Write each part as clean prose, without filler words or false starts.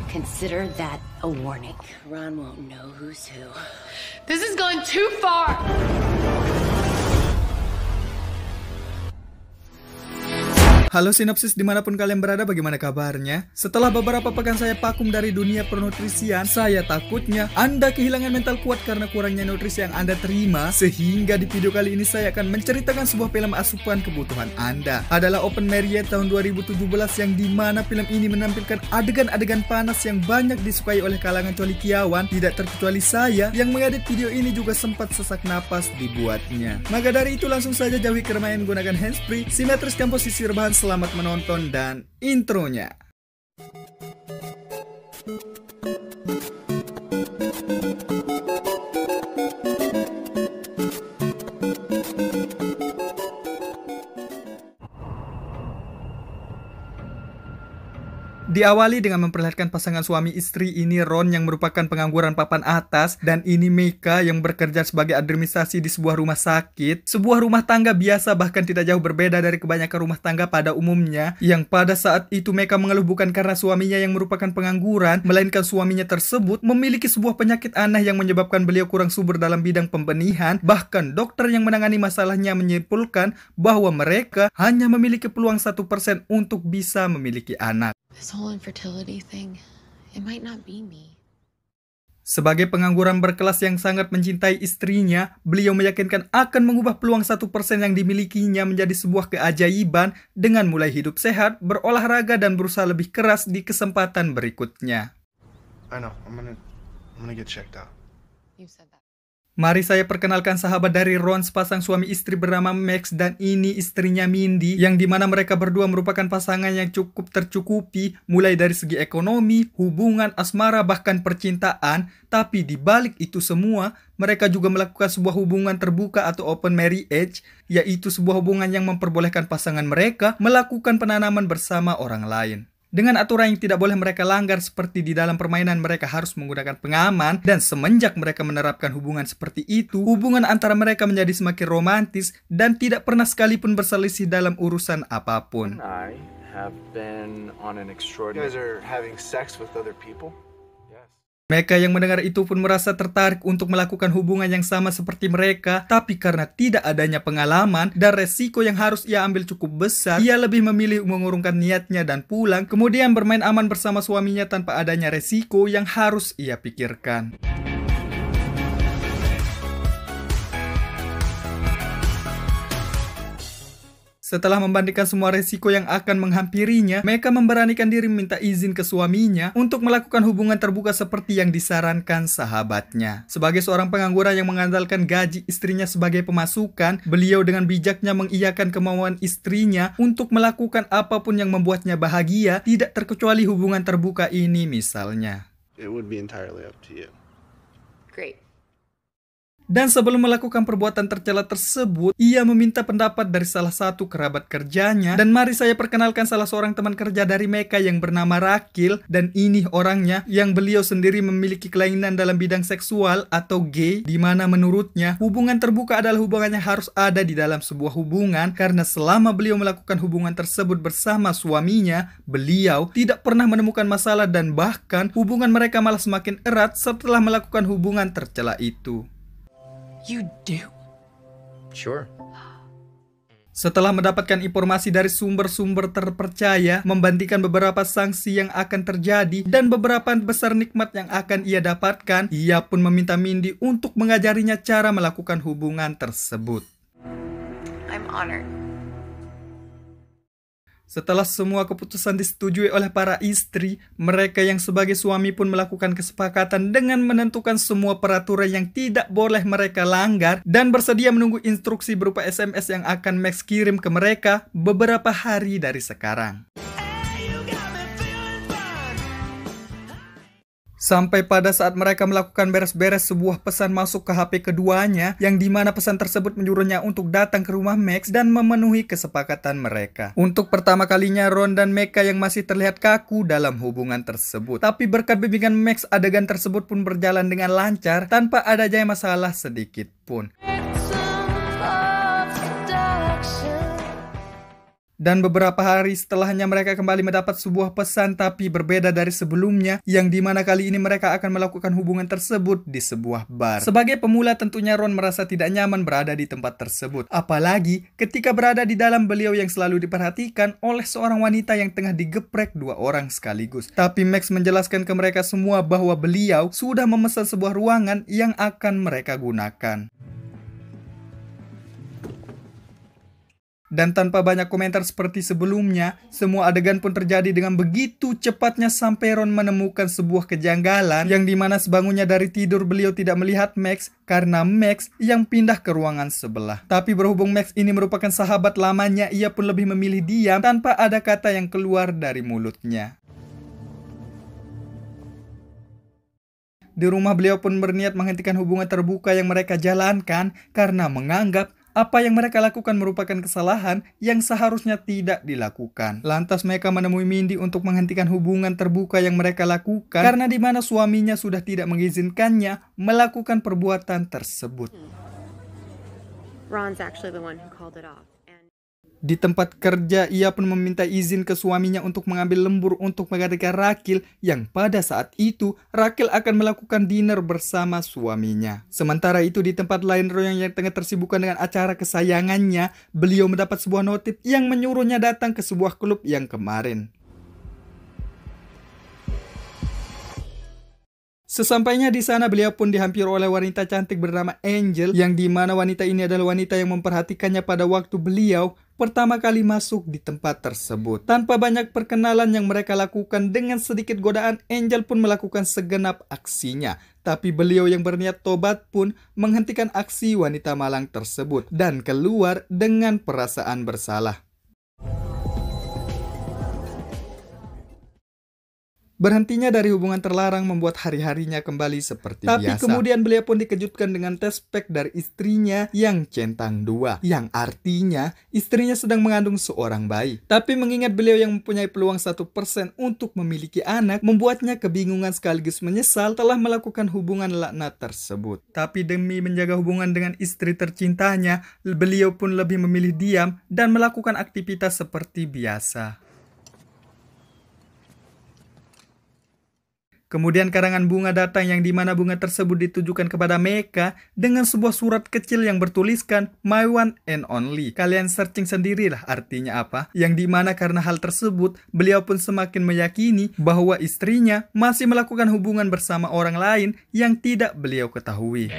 Consider that a warning. Ron won't know who's who. This is going too far! Halo Sinopsis dimanapun kalian berada, bagaimana kabarnya? Setelah beberapa pekan saya vakum dari dunia pernutrisian, saya takutnya Anda kehilangan mental kuat karena kurangnya nutrisi yang Anda terima. Sehingga di video kali ini saya akan menceritakan sebuah film asupan kebutuhan Anda. Adalah Open Marriage tahun 2017 yang dimana film ini menampilkan adegan-adegan panas yang banyak disukai oleh kalangan colikiawan. Tidak terkecuali saya yang mengedit video ini juga sempat sesak napas dibuatnya. Maka dari itu langsung saja jauhi keramaian menggunakan handsfree, simetriskan posisi rebahan. Selamat menonton dan intronya. Diawali dengan memperlihatkan pasangan suami istri ini, Ron yang merupakan pengangguran papan atas dan ini Micah yang bekerja sebagai administrasi di sebuah rumah sakit. Sebuah rumah tangga biasa, bahkan tidak jauh berbeda dari kebanyakan rumah tangga pada umumnya. Yang pada saat itu Micah mengeluh bukan karena suaminya yang merupakan pengangguran, melainkan suaminya tersebut memiliki sebuah penyakit aneh yang menyebabkan beliau kurang subur dalam bidang pembenihan. Bahkan dokter yang menangani masalahnya menyimpulkan bahwa mereka hanya memiliki peluang 1% untuk bisa memiliki anak. This whole infertility thing, it might not be me. Sebagai pengangguran berkelas yang sangat mencintai istrinya, beliau meyakinkan akan mengubah peluang 1% yang dimilikinya menjadi sebuah keajaiban dengan mulai hidup sehat, berolahraga, dan berusaha lebih keras di kesempatan berikutnya. I know, I'm gonna get checked out. You said that. Mari saya perkenalkan sahabat dari Ron, sepasang suami istri bernama Max dan ini istrinya Mindy, yang dimana mereka berdua merupakan pasangan yang cukup tercukupi mulai dari segi ekonomi, hubungan, asmara, bahkan percintaan. Tapi di balik itu semua, mereka juga melakukan sebuah hubungan terbuka atau open marriage, yaitu sebuah hubungan yang memperbolehkan pasangan mereka melakukan penanaman bersama orang lain. Dengan aturan yang tidak boleh mereka langgar, seperti di dalam permainan mereka harus menggunakan pengaman, dan semenjak mereka menerapkan hubungan seperti itu, hubungan antara mereka menjadi semakin romantis dan tidak pernah sekalipun berselisih dalam urusan apapun. I have been on an You extraordinary... guys are having sex with other people? Mereka yang mendengar itu pun merasa tertarik untuk melakukan hubungan yang sama seperti mereka, tapi karena tidak adanya pengalaman dan resiko yang harus ia ambil cukup besar, ia lebih memilih mengurungkan niatnya dan pulang, kemudian bermain aman bersama suaminya tanpa adanya resiko yang harus ia pikirkan. Setelah membandingkan semua resiko yang akan menghampirinya, Micah memberanikan diri meminta izin ke suaminya untuk melakukan hubungan terbuka seperti yang disarankan sahabatnya. Sebagai seorang pengangguran yang mengandalkan gaji istrinya sebagai pemasukan, beliau dengan bijaknya mengiyakan kemauan istrinya untuk melakukan apapun yang membuatnya bahagia, tidak terkecuali hubungan terbuka ini misalnya. It would be entirely up to you. Great. Dan sebelum melakukan perbuatan tercela tersebut, ia meminta pendapat dari salah satu kerabat kerjanya. Dan mari saya perkenalkan salah seorang teman kerja dari Micah yang bernama Rakil. Dan ini orangnya yang beliau sendiri memiliki kelainan dalam bidang seksual atau gay, di mana menurutnya hubungan terbuka adalah hubungan yang harus ada di dalam sebuah hubungan. Karena selama beliau melakukan hubungan tersebut bersama suaminya, beliau tidak pernah menemukan masalah dan bahkan hubungan mereka malah semakin erat setelah melakukan hubungan tercela itu. You do? Sure. Setelah mendapatkan informasi dari sumber-sumber terpercaya, membandingkan beberapa sanksi yang akan terjadi dan beberapa besar nikmat yang akan ia dapatkan, ia pun meminta Mindy untuk mengajarinya cara melakukan hubungan tersebut. I'm honored. Setelah semua keputusan disetujui oleh para istri, mereka yang sebagai suami pun melakukan kesepakatan dengan menentukan semua peraturan yang tidak boleh mereka langgar dan bersedia menunggu instruksi berupa SMS yang akan Max kirim ke mereka beberapa hari dari sekarang. Sampai pada saat mereka melakukan beres-beres, sebuah pesan masuk ke HP keduanya, yang dimana pesan tersebut menyuruhnya untuk datang ke rumah Max dan memenuhi kesepakatan mereka. Untuk pertama kalinya Ron dan Micah yang masih terlihat kaku dalam hubungan tersebut. Tapi berkat bimbingan Max, adegan tersebut pun berjalan dengan lancar tanpa adanya masalah sedikit pun. Dan beberapa hari setelahnya mereka kembali mendapat sebuah pesan tapi berbeda dari sebelumnya, yang dimana kali ini mereka akan melakukan hubungan tersebut di sebuah bar. Sebagai pemula tentunya Ron merasa tidak nyaman berada di tempat tersebut. Apalagi ketika berada di dalam beliau yang selalu diperhatikan oleh seorang wanita yang tengah digeprek dua orang sekaligus. Tapi Max menjelaskan ke mereka semua bahwa beliau sudah memesan sebuah ruangan yang akan mereka gunakan. Dan tanpa banyak komentar seperti sebelumnya, semua adegan pun terjadi dengan begitu cepatnya sampai Ron menemukan sebuah kejanggalan yang dimana sebangunnya dari tidur beliau tidak melihat Max karena Max yang pindah ke ruangan sebelah. Tapi berhubung Max ini merupakan sahabat lamanya, ia pun lebih memilih diam tanpa ada kata yang keluar dari mulutnya. Di rumah beliau pun berniat menghentikan hubungan terbuka yang mereka jalankan karena menganggap apa yang mereka lakukan merupakan kesalahan yang seharusnya tidak dilakukan. Lantas mereka menemui Mindy untuk menghentikan hubungan terbuka yang mereka lakukan karena di mana suaminya sudah tidak mengizinkannya melakukan perbuatan tersebut. Ron's actually the one who called it off. Di tempat kerja, ia pun meminta izin ke suaminya untuk mengambil lembur untuk menggantikan Rachel, yang pada saat itu Rachel akan melakukan dinner bersama suaminya. Sementara itu di tempat lain, Ron yang tengah tersibukkan dengan acara kesayangannya, beliau mendapat sebuah notif yang menyuruhnya datang ke sebuah klub yang kemarin. Sesampainya di sana, beliau pun dihampiri oleh wanita cantik bernama Angel, yang dimana wanita ini adalah wanita yang memperhatikannya pada waktu beliau pertama kali masuk di tempat tersebut. Tanpa banyak perkenalan yang mereka lakukan, dengan sedikit godaan, Angel pun melakukan segenap aksinya. Tapi beliau yang berniat tobat pun menghentikan aksi wanita malang tersebut dan keluar dengan perasaan bersalah. Berhentinya dari hubungan terlarang membuat hari-harinya kembali seperti biasa. Tapi kemudian beliau pun dikejutkan dengan tes pack dari istrinya yang centang 2. Yang artinya istrinya sedang mengandung seorang bayi. Tapi mengingat beliau yang mempunyai peluang 1% untuk memiliki anak, membuatnya kebingungan sekaligus menyesal telah melakukan hubungan laknat tersebut. Tapi demi menjaga hubungan dengan istri tercintanya, beliau pun lebih memilih diam dan melakukan aktivitas seperti biasa. Kemudian karangan bunga datang yang dimana bunga tersebut ditujukan kepada Mecca dengan sebuah surat kecil yang bertuliskan My One and Only. Kalian searching sendirilah artinya apa. Yang dimana karena hal tersebut beliau pun semakin meyakini bahwa istrinya masih melakukan hubungan bersama orang lain yang tidak beliau ketahui.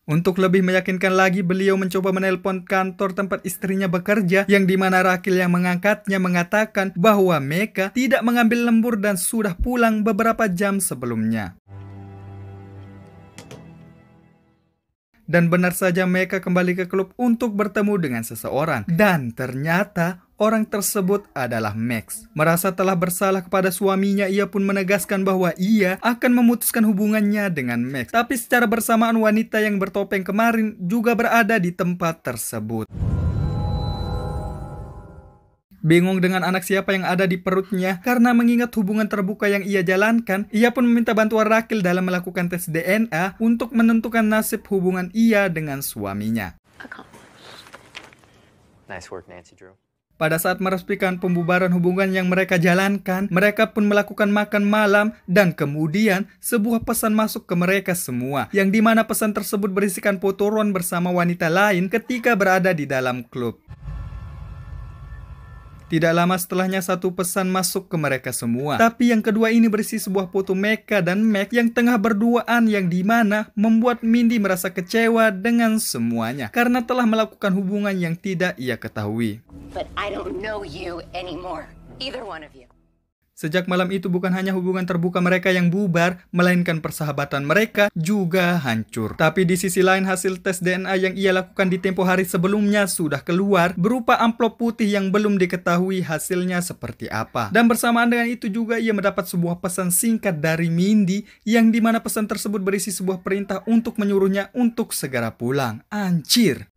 Untuk lebih meyakinkan lagi, beliau mencoba menelpon kantor tempat istrinya bekerja, yang dimana Rachel yang mengangkatnya mengatakan bahwa Mecca tidak mengambil lembur dan sudah pulang beberapa jam sebelumnya. Dan benar saja Mecca kembali ke klub untuk bertemu dengan seseorang. Dan ternyata orang tersebut adalah Max. Merasa telah bersalah kepada suaminya, ia pun menegaskan bahwa ia akan memutuskan hubungannya dengan Max. Tapi secara bersamaan wanita yang bertopeng kemarin juga berada di tempat tersebut. Bingung dengan anak siapa yang ada di perutnya karena mengingat hubungan terbuka yang ia jalankan, ia pun meminta bantuan Rachel dalam melakukan tes DNA untuk menentukan nasib hubungan ia dengan suaminya. Nice work, Nancy Drew. Pada saat meresmikan pembubaran hubungan yang mereka jalankan, mereka pun melakukan makan malam dan kemudian sebuah pesan masuk ke mereka semua, yang dimana pesan tersebut berisikan foto Ron bersama wanita lain ketika berada di dalam klub. Tidak lama setelahnya satu pesan masuk ke mereka semua. Tapi yang kedua ini berisi sebuah foto Mecca dan Max yang tengah berduaan, yang dimana membuat Mindy merasa kecewa dengan semuanya karena telah melakukan hubungan yang tidak ia ketahui. But I don't know you anymore. Either one of you. Sejak malam itu bukan hanya hubungan terbuka mereka yang bubar, melainkan persahabatan mereka juga hancur. Tapi di sisi lain hasil tes DNA yang ia lakukan di tempo hari sebelumnya sudah keluar berupa amplop putih yang belum diketahui hasilnya seperti apa. Dan bersamaan dengan itu juga ia mendapat sebuah pesan singkat dari Mindy, yang dimana pesan tersebut berisi sebuah perintah untuk menyuruhnya untuk segera pulang. Anjir!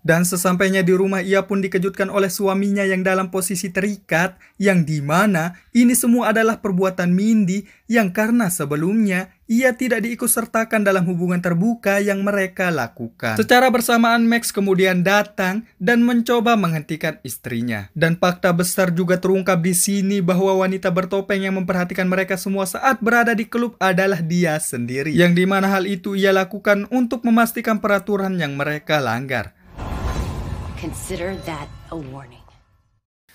Dan sesampainya di rumah, ia pun dikejutkan oleh suaminya yang dalam posisi terikat, yang dimana ini semua adalah perbuatan Mindy yang karena sebelumnya ia tidak diikutsertakan dalam hubungan terbuka yang mereka lakukan. Secara bersamaan Max kemudian datang dan mencoba menghentikan istrinya. Dan fakta besar juga terungkap di sini bahwa wanita bertopeng yang memperhatikan mereka semua saat berada di klub adalah dia sendiri. Yang dimana hal itu ia lakukan untuk memastikan peraturan yang mereka langgar. Consider that a warning.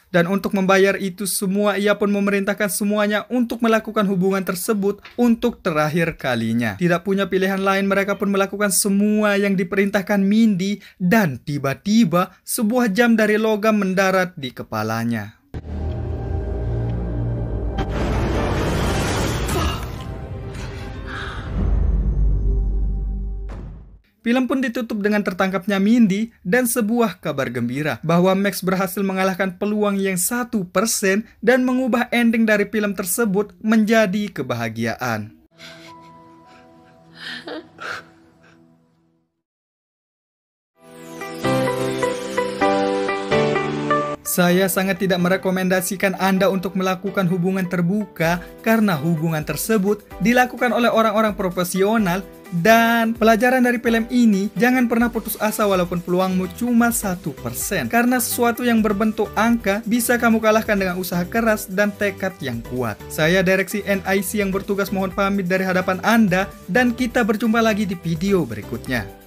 Dan untuk membayar itu semua, ia pun memerintahkan semuanya untuk melakukan hubungan tersebut untuk terakhir kalinya. Tidak punya pilihan lain, mereka pun melakukan semua yang diperintahkan Mindy, dan tiba-tiba sebuah jam dari logam mendarat di kepalanya. Film pun ditutup dengan tertangkapnya Mindy dan sebuah kabar gembira bahwa Max berhasil mengalahkan peluang yang 1% dan mengubah ending dari film tersebut menjadi kebahagiaan. Saya sangat tidak merekomendasikan Anda untuk melakukan hubungan terbuka karena hubungan tersebut dilakukan oleh orang-orang profesional. Dan pelajaran dari film ini, jangan pernah putus asa walaupun peluangmu cuma 1%. Karena sesuatu yang berbentuk angka bisa kamu kalahkan dengan usaha keras dan tekad yang kuat. Saya Direksi NIC yang bertugas mohon pamit dari hadapan Anda, dan kita berjumpa lagi di video berikutnya.